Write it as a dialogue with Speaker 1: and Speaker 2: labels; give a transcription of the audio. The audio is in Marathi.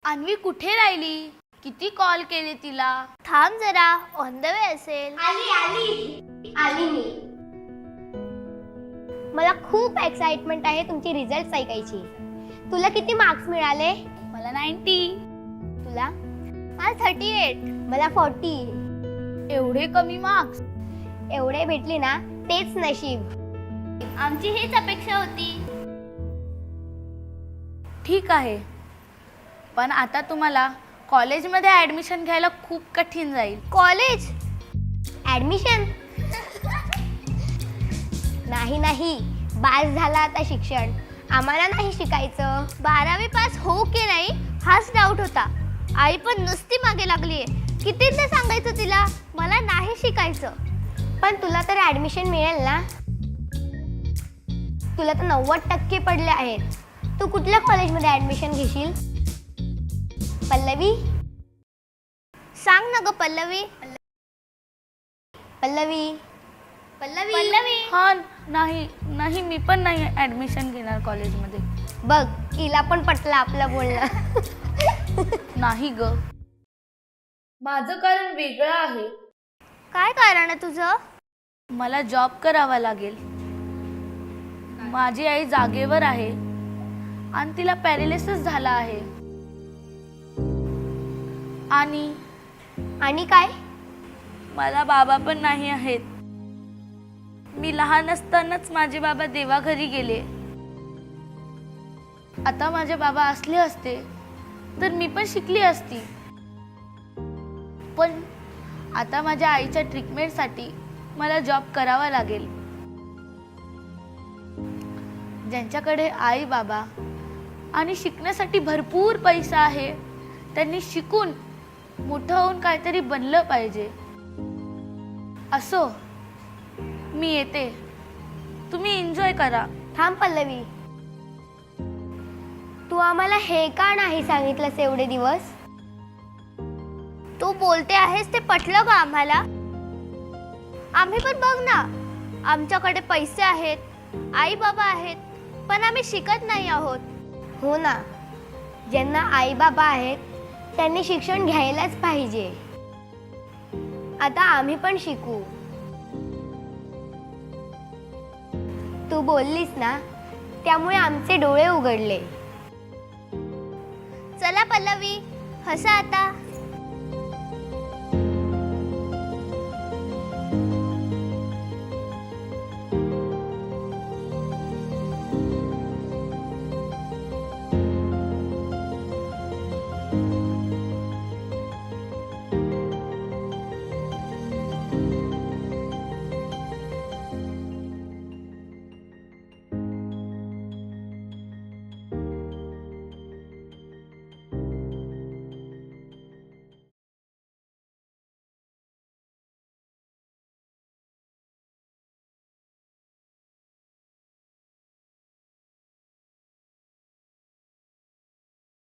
Speaker 1: अन्वी कुठे राहिली? किती कॉल केले तिला?
Speaker 2: थांब जरा, ऑन द वे असेल. आली मी. मला खूप एक्साइटमेंट आहे तुमची रिझल्ट ऐकायची. तुला किती मार्क्स मिळाले?
Speaker 1: मला 90.
Speaker 2: तुला? मला 38. मला 40.
Speaker 1: एवढे कमी मार्क्स?
Speaker 2: एवढे भेटले ना तेच नशीब. आमची हीच अपेक्षा होती.
Speaker 1: ठीक आहे, पण आता तुम्हाला कॉलेजमध्ये ॲडमिशन घ्यायला खूप कठीण जाईल.
Speaker 2: College admission? नाही, बास झाला आता शिक्षण. आम्हाला नाही शिकायचं. 12वी पास हो की नाही हाच डाऊट होता. आई पण नुसती मागे लागलीये. कितीदा सांगायचं तिला मला नाही शिकायचं. पण तुला तर ॲडमिशन मिळेल ना? तुला तर 90% पडले आहेत. तू कुठल्या कॉलेजमध्ये ॲडमिशन घेशील? पल्लवी, सांग ना ग पल्लवी. पल्लवी पल्लवी पल्लवी.
Speaker 1: हा, नाही मी पण नाही ॲडमिशन घेणार कॉलेजमध्ये.
Speaker 2: बघ, हिला पण पटलं आपलं बोलणं.
Speaker 1: नाही ग, माझं कारण वेगळं आहे.
Speaker 2: काय कारण आहे तुझं?
Speaker 1: मला जॉब करावा लागेल. माझी आई जागेवर आहे आणि तिला पॅरालिसिस झाला आहे.
Speaker 2: आणि काय?
Speaker 1: मला बाबा पण नाही आहेत. मी लहान असतानाच माझे बाबा देवाघरी गेले. आता माझे बाबा असले असते तर मी पण शिकली असती. पण आता माझ्या आईच्या ट्रीटमेंटसाठी मला जॉब करावा लागेल. ज्यांच्याकडे आई बाबा आणि शिकण्यासाठी भरपूर पैसा आहे त्यांनी शिकून मोठं होऊन काहीतरी बनलं पाहिजे. असो, मी येते. तुम्ही एन्जॉय करा.
Speaker 2: थांब पल्लवी, तू आम्हाला हे का नाही सांगितलंस एवढे दिवस? तू बोलते आहेस ते पटलं का आम्हाला? आम्ही पण बघ ना, आमच्याकडे पैसे आहेत, आई बाबा आहेत, पण आम्ही शिकत नाही आहोत. हो ना, ज्यांना आई बाबा आहेत त्यांनी शिक्षण घ्यायलाच पाहिजे. आता आम्ही पण शिकू. तू बोललीस ना, त्यामुळे आमचे डोळे उघडले. चला पल्लवी, हसा आता.